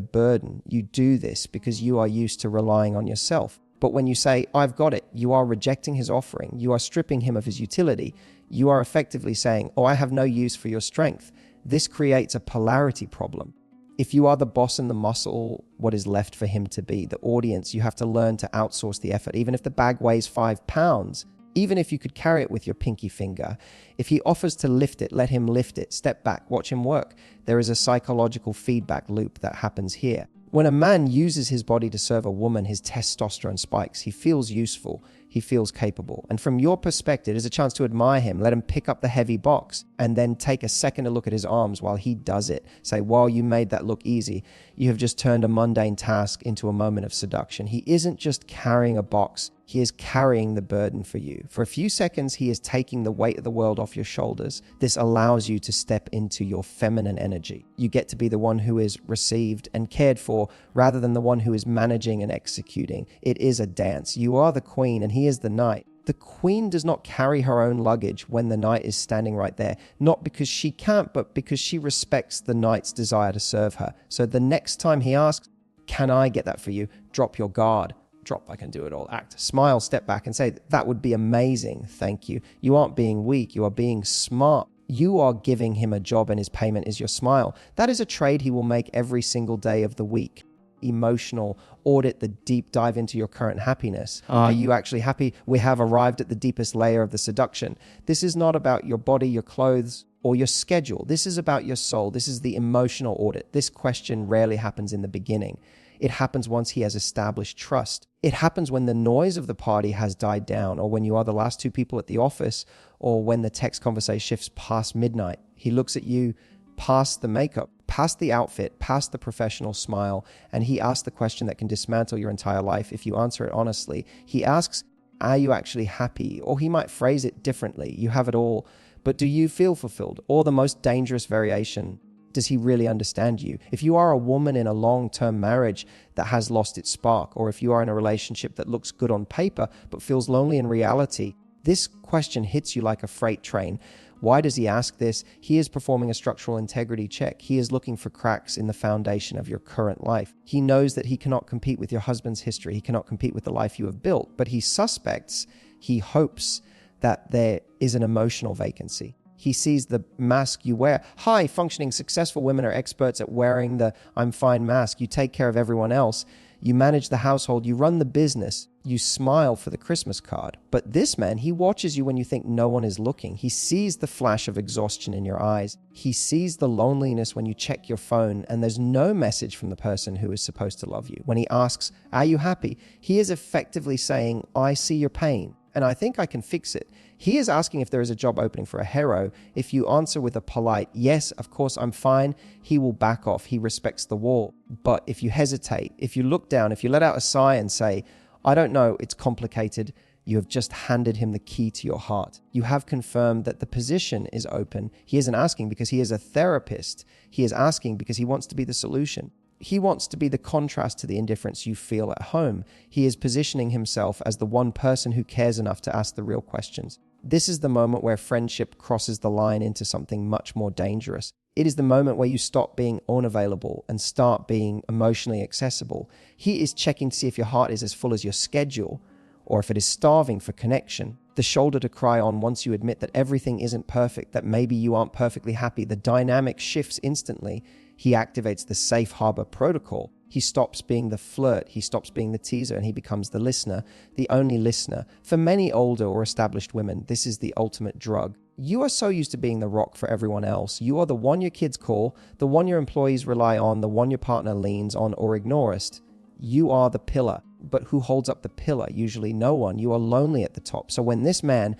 burden. You do this because you are used to relying on yourself. But when you say, I've got it, you are rejecting his offering. You are stripping him of his utility. You are effectively saying, oh, I have no use for your strength. This creates a polarity problem. If you are the boss and the muscle, what is left for him to be? The audience, you have to learn to outsource the effort. Even if the bag weighs 5 pounds, even if you could carry it with your pinky finger, if he offers to lift it, let him lift it. Step back, watch him work. There is a psychological feedback loop that happens here. When a man uses his body to serve a woman, his testosterone spikes. He feels useful. He feels capable. And from your perspective, it's a chance to admire him. Let him pick up the heavy box and then take a second to look at his arms while he does it. Say, while you made that look easy, you have just turned a mundane task into a moment of seduction. He isn't just carrying a box. He is carrying the burden for you. For a few seconds, he is taking the weight of the world off your shoulders. This allows you to step into your feminine energy. You get to be the one who is received and cared for rather than the one who is managing and executing. It is a dance. You are the queen and he is the knight. The queen does not carry her own luggage when the knight is standing right there, not because she can't, but because she respects the knight's desire to serve her. So the next time he asks, can I get that for you? Drop your guard. Drop, I can do it all. Act, smile, step back and say, that would be amazing. Thank you. You aren't being weak. You are being smart. You are giving him a job and his payment is your smile. That is a trade he will make every single day of the week. Emotional audit, the deep dive into your current happiness. Are you actually happy? We have arrived at the deepest layer of the seduction. This is not about your body, your clothes, or your schedule. This is about your soul. This is the emotional audit. This question rarely happens in the beginning. It happens once he has established trust. It happens when the noise of the party has died down, or when you are the last two people at the office, or when the text conversation shifts past midnight. He looks at you past the makeup, past the outfit, past the professional smile, and he asks the question that can dismantle your entire life if you answer it honestly. He asks, are you actually happy? Or he might phrase it differently. You have it all, but do you feel fulfilled? Or the most dangerous variation, does he really understand you? If you are a woman in a long-term marriage that has lost its spark, or if you are in a relationship that looks good on paper but feels lonely in reality, this question hits you like a freight train. Why does he ask this? He is performing a structural integrity check. He is looking for cracks in the foundation of your current life. He knows that he cannot compete with your husband's history. He cannot compete with the life you have built, but he suspects, he hopes that there is an emotional vacancy. He sees the mask you wear. High-functioning, successful women are experts at wearing the I'm fine mask. You take care of everyone else. You manage the household. You run the business. You smile for the Christmas card. But this man, he watches you when you think no one is looking. He sees the flash of exhaustion in your eyes. He sees the loneliness when you check your phone and there's no message from the person who is supposed to love you. When he asks, are you happy? He is effectively saying, I see your pain and I think I can fix it. He is asking if there is a job opening for a hero. If you answer with a polite, yes, of course, I'm fine, he will back off. He respects the wall. But if you hesitate, if you look down, if you let out a sigh and say, I don't know, it's complicated, you have just handed him the key to your heart. You have confirmed that the position is open. He isn't asking because he is a therapist. He is asking because he wants to be the solution. He wants to be the contrast to the indifference you feel at home. He is positioning himself as the one person who cares enough to ask the real questions. This is the moment where friendship crosses the line into something much more dangerous. It is the moment where you stop being unavailable and start being emotionally accessible. He is checking to see if your heart is as full as your schedule or if it is starving for connection. The shoulder to cry on once you admit that everything isn't perfect, that maybe you aren't perfectly happy. The dynamic shifts instantly. He activates the safe harbor protocol. He stops being the flirt, he stops being the teaser, and he becomes the listener, the only listener. For many older or established women, this is the ultimate drug. You are so used to being the rock for everyone else. You are the one your kids call, the one your employees rely on, the one your partner leans on or ignores. You are the pillar. But who holds up the pillar? Usually no one. You are lonely at the top. So when this man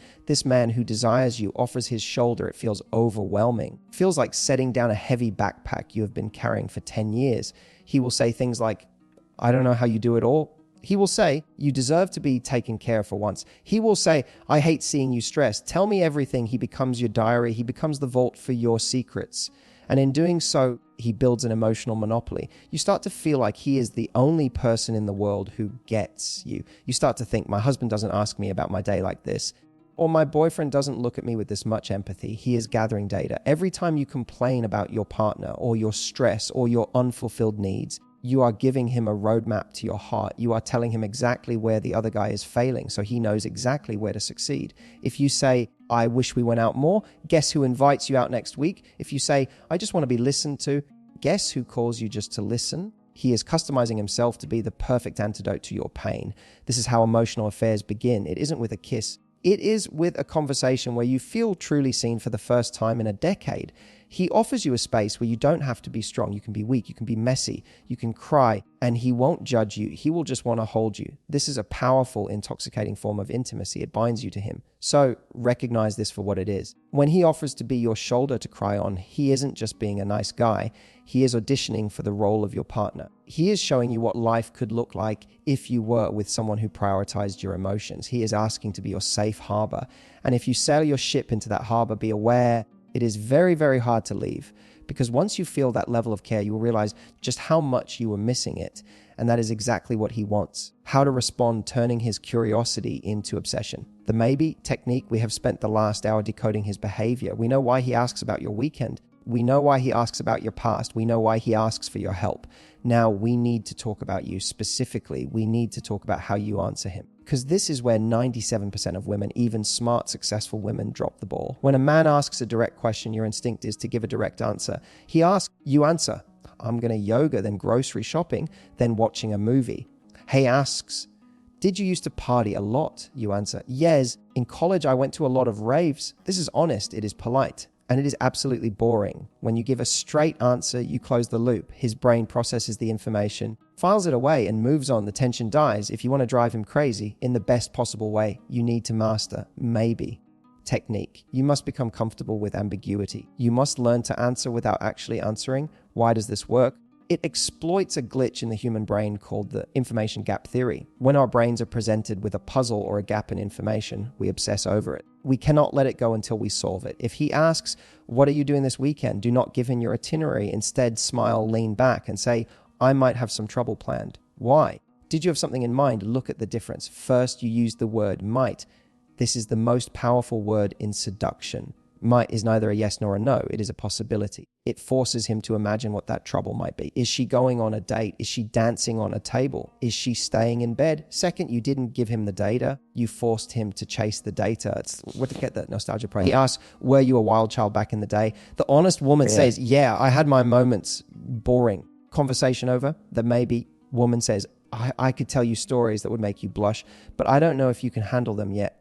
who desires you offers his shoulder, it feels overwhelming. It feels like setting down a heavy backpack you have been carrying for 10 years. He will say things like, I don't know how you do it all. He will say, you deserve to be taken care of for once. He will say, I hate seeing you stressed. Tell me everything. He becomes your diary. He becomes the vault for your secrets. And in doing so, he builds an emotional monopoly. You start to feel like he is the only person in the world who gets you. You start to think, my husband doesn't ask me about my day like this, or my boyfriend doesn't look at me with this much empathy. He is gathering data. Every time you complain about your partner or your stress or your unfulfilled needs, you are giving him a roadmap to your heart. You are telling him exactly where the other guy is failing, so he knows exactly where to succeed. If you say, I wish we went out more, guess who invites you out next week? If you say, I just want to be listened to, guess who calls you just to listen? He is customizing himself to be the perfect antidote to your pain. This is how emotional affairs begin. It isn't with a kiss. It is with a conversation where you feel truly seen for the first time in a decade. He offers you a space where you don't have to be strong. You can be weak, you can be messy, you can cry, and he won't judge you. He will just want to hold you. This is a powerful, intoxicating form of intimacy. It binds you to him. So recognize this for what it is. When he offers to be your shoulder to cry on, he isn't just being a nice guy. He is auditioning for the role of your partner. He is showing you what life could look like if you were with someone who prioritized your emotions. He is asking to be your safe harbor. And if you sail your ship into that harbor, be aware it is very, very hard to leave, because once you feel that level of care, you will realize just how much you were missing it. And that is exactly what he wants. How to respond, turning his curiosity into obsession. The maybe technique, we have spent the last hour decoding his behavior. We know why he asks about your weekend. We know why he asks about your past. We know why he asks for your help. Now we need to talk about you specifically. We need to talk about how you answer him. Because this is where 97% of women, even smart, successful women, drop the ball. When a man asks a direct question, your instinct is to give a direct answer. He asks, you answer. I'm going to yoga, then grocery shopping, then watching a movie. He asks, did you used to party a lot? You answer, yes. In college, I went to a lot of raves. This is honest. It is polite. And it is absolutely boring. When you give a straight answer, you close the loop. His brain processes the information, files it away, and moves on. The tension dies. If you want to drive him crazy in the best possible way, you need to master maybe technique. You must become comfortable with ambiguity. You must learn to answer without actually answering. Why does this work? It exploits a glitch in the human brain called the information gap theory. When our brains are presented with a puzzle or a gap in information, we obsess over it. We cannot let it go until we solve it. If he asks, what are you doing this weekend? Do not give him your itinerary. Instead, smile, lean back and say, I might have some trouble planned. Why? Did you have something in mind? Look at the difference. First, you use the word might. This is the most powerful word in seduction. Might is neither a yes nor a no. It is a possibility. It forces him to imagine what that trouble might be. Is she going on a date? Is she dancing on a table? Is she staying in bed? Second, you didn't give him the data. You forced him to chase the data. It's what to get that nostalgia praise. He asks, were you a wild child back in the day? The honest woman says, yeah, I had my moments. Boring. Conversation over. The maybe woman says, I could tell you stories that would make you blush, but I don't know if you can handle them yet.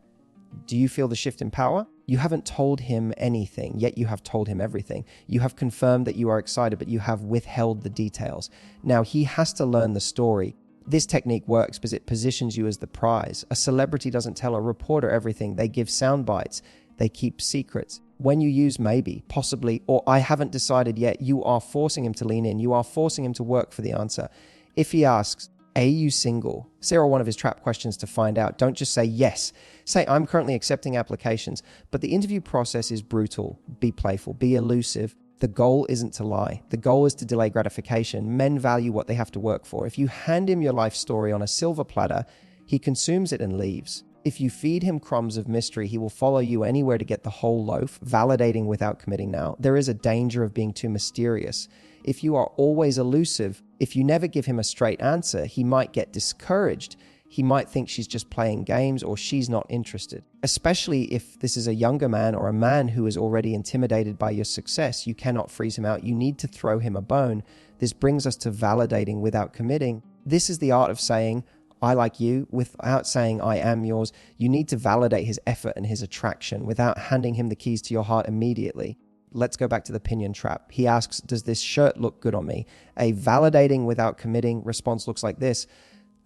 Do you feel the shift in power? You haven't told him anything, yet you have told him everything. You have confirmed that you are excited, but you have withheld the details. Now he has to learn the story. This technique works because it positions you as the prize. A celebrity doesn't tell a reporter everything. They give sound bites. They keep secrets. When you use maybe, possibly, or I haven't decided yet, you are forcing him to lean in. You are forcing him to work for the answer. If he asks, are you single? Sarah, one of his trap questions to find out. Don't just say yes. Say, I'm currently accepting applications, but the interview process is brutal. Be playful, be elusive. The goal isn't to lie. The goal is to delay gratification. Men value what they have to work for. If you hand him your life story on a silver platter, he consumes it and leaves. If you feed him crumbs of mystery, he will follow you anywhere to get the whole loaf, validating without committing now. There is a danger of being too mysterious. If you are always elusive, if you never give him a straight answer, he might get discouraged. He might think she's just playing games or she's not interested. Especially if this is a younger man or a man who is already intimidated by your success, you cannot freeze him out. You need to throw him a bone. This brings us to validating without committing. This is the art of saying, I like you, without saying I am yours. You need to validate his effort and his attraction without handing him the keys to your heart immediately. Let's go back to the opinion trap. He asks, does this shirt look good on me? A validating without committing response looks like this.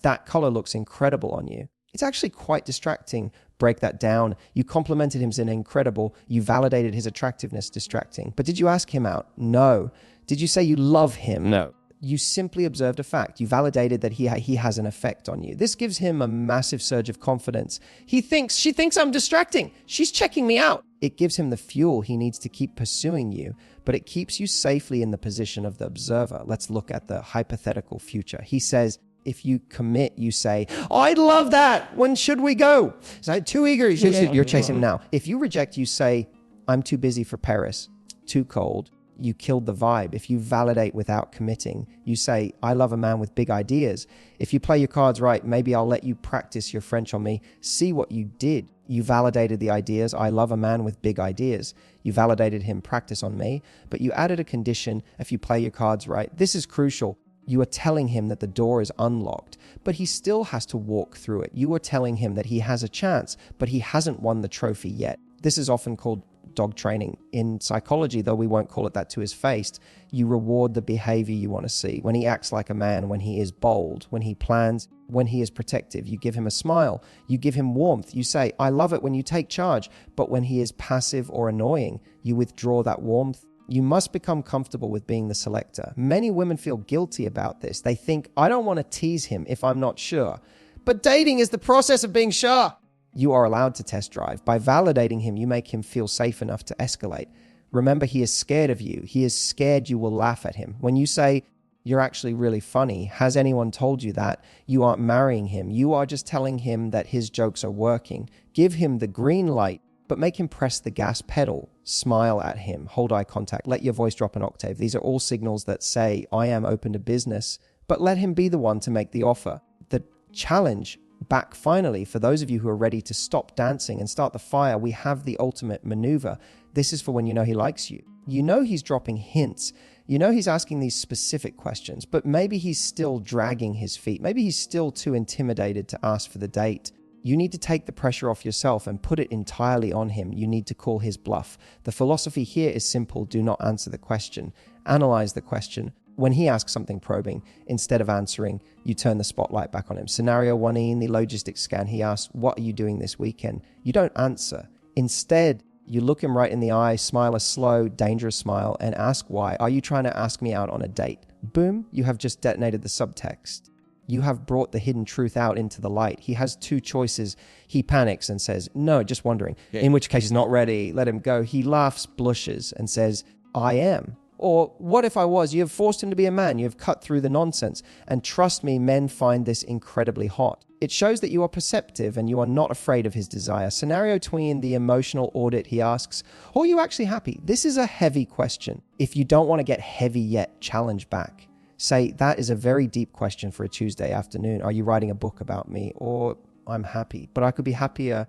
That color looks incredible on you. It's actually quite distracting. Break that down. You complimented him as an incredible. You validated his attractiveness, distracting. But did you ask him out? No. Did you say you love him? No. You simply observed a fact. You validated that he has an effect on you. This gives him a massive surge of confidence. She thinks I'm distracting. She's checking me out. It gives him the fuel he needs to keep pursuing you, but it keeps you safely in the position of the observer. Let's look at the hypothetical future. He says, if you commit, you say, oh, I'd love that. When should we go? So too eager. You're chasing him now. If you reject, you say, I'm too busy for Paris. Too cold. You killed the vibe. If you validate without committing, you say, I love a man with big ideas. If you play your cards right, maybe I'll let you practice your French on me. See what you did. You validated the ideas. I love a man with big ideas. You validated him, practice on me, but you added a condition. If you play your cards right, this is crucial. You are telling him that the door is unlocked, but he still has to walk through it. You are telling him that he has a chance, but he hasn't won the trophy yet. This is often called dog training. In psychology, though we won't call it that to his face, you reward the behavior you want to see. When he acts like a man, when he is bold, when he plans, when he is protective, you give him a smile, you give him warmth. You say, I love it when you take charge. But when he is passive or annoying, you withdraw that warmth. You must become comfortable with being the selector. Many women feel guilty about this. They think, I don't want to tease him if I'm not sure. But dating is the process of being sure. You are allowed to test drive. By validating him, you make him feel safe enough to escalate. Remember, he is scared of you. He is scared you will laugh at him. When you say, you're actually really funny, has anyone told you that? You aren't marrying him. You are just telling him that his jokes are working. Give him the green light, but make him press the gas pedal. Smile at him. Hold eye contact. Let your voice drop an octave. These are all signals that say, I am open to business, but let him be the one to make the offer. The challenge back finally, for those of you who are ready to stop dancing and start the fire, we have the ultimate maneuver. This is for when you know he likes you. You know he's dropping hints. You know he's asking these specific questions, but maybe he's still dragging his feet. Maybe he's still too intimidated to ask for the date. You need to take the pressure off yourself and put it entirely on him. You need to call his bluff. The philosophy here is simple. Do not answer the question. Analyze the question. When he asks something probing, instead of answering, you turn the spotlight back on him. Scenario 1E in the logistics scan, he asks, what are you doing this weekend? You don't answer. Instead, you look him right in the eye, smile a slow, dangerous smile, and ask why. Are you trying to ask me out on a date? Boom, you have just detonated the subtext. You have brought the hidden truth out into the light. He has two choices. He panics and says, no, just wondering. Okay. In which case he's not ready. Let him go. He laughs, blushes, and says, I am. Or what if I was? You have forced him to be a man. You have cut through the nonsense. And trust me, men find this incredibly hot. It shows that you are perceptive and you are not afraid of his desire. Scenario 20 in the emotional audit, he asks, are you actually happy? This is a heavy question. If you don't want to get heavy yet, challenge back. Say, that is a very deep question for a Tuesday afternoon. Are you writing a book about me? Or I'm happy, but I could be happier.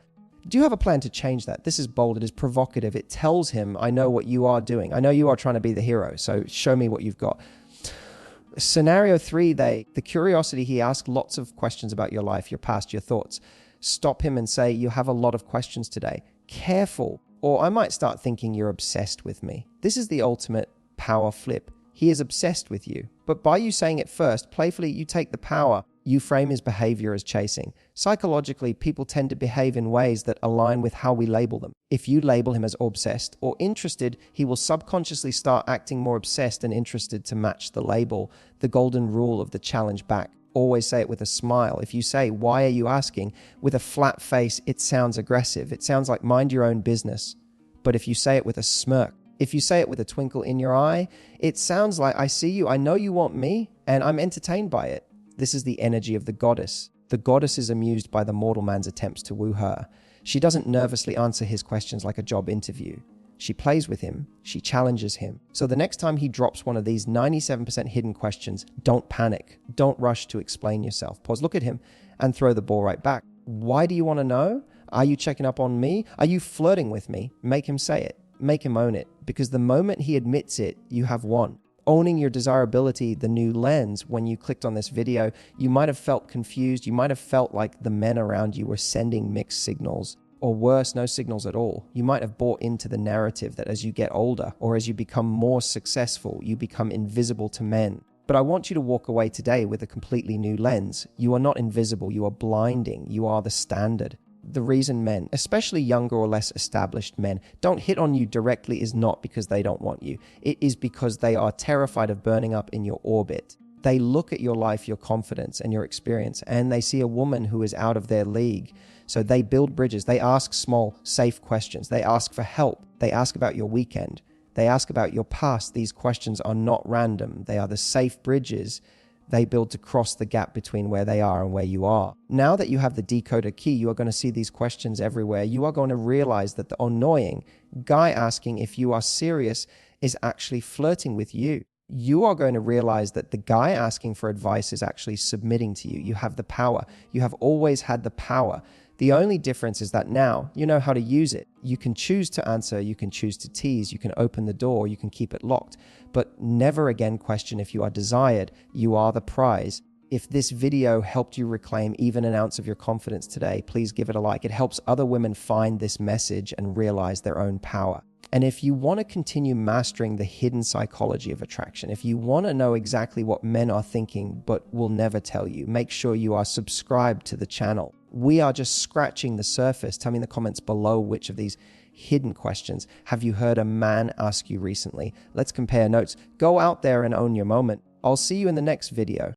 Do you have a plan to change that? This is bold. It is provocative. It tells him, I know what you are doing. I know you are trying to be the hero. So show me what you've got. Scenario 3, the curiosity, he asks lots of questions about your life, your past, your thoughts. Stop him and say, you have a lot of questions today. Careful. Or I might start thinking you're obsessed with me. This is the ultimate power flip. He is obsessed with you. But by you saying it first, playfully, you take the power. You frame his behavior as chasing. Psychologically, people tend to behave in ways that align with how we label them. If you label him as obsessed or interested, he will subconsciously start acting more obsessed and interested to match the label. The golden rule of the challenge back. Always say it with a smile. If you say, why are you asking? With a flat face, it sounds aggressive. It sounds like mind your own business. But if you say it with a smirk, if you say it with a twinkle in your eye, it sounds like, I see you, I know you want me, and I'm entertained by it. This is the energy of the goddess. The goddess is amused by the mortal man's attempts to woo her. She doesn't nervously answer his questions like a job interview. She plays with him. She challenges him. So the next time he drops one of these 97% hidden questions, don't panic. Don't rush to explain yourself. Pause, look at him, and throw the ball right back. Why do you want to know? Are you checking up on me? Are you flirting with me? Make him say it. Make him own it. Because the moment he admits it, you have won. Owning your desirability, the new lens. When you clicked on this video, you might have felt confused. You might have felt like the men around you were sending mixed signals, or worse, no signals at all. You might have bought into the narrative that as you get older or as you become more successful, you become invisible to men. But I want you to walk away today with a completely new lens. You are not invisible. You are blinding. You are the standard. The reason men, especially younger or less established men, don't hit on you directly is not because they don't want you. It is because they are terrified of burning up in your orbit. They look at your life, your confidence, and your experience, and they see a woman who is out of their league. So they build bridges. They ask small, safe questions. They ask for help. They ask about your weekend. They ask about your past. These questions are not random. They are the safe bridges they build to cross the gap between where they are and where you are. Now that you have the decoder key, you are going to see these questions everywhere. You are going to realize that the annoying guy asking if you are serious is actually flirting with you. You are going to realize that the guy asking for advice is actually submitting to you. You have the power. You have always had the power. The only difference is that now you know how to use it. You can choose to answer, you can choose to tease, you can open the door, you can keep it locked, but never again question if you are desired. You are the prize. If this video helped you reclaim even an ounce of your confidence today, please give it a like. It helps other women find this message and realize their own power. And if you want to continue mastering the hidden psychology of attraction, if you want to know exactly what men are thinking but will never tell you, make sure you are subscribed to the channel. We are just scratching the surface. Tell me in the comments below which of these hidden questions have you heard a man ask you recently. Let's compare notes. Go out there and own your moment. I'll see you in the next video.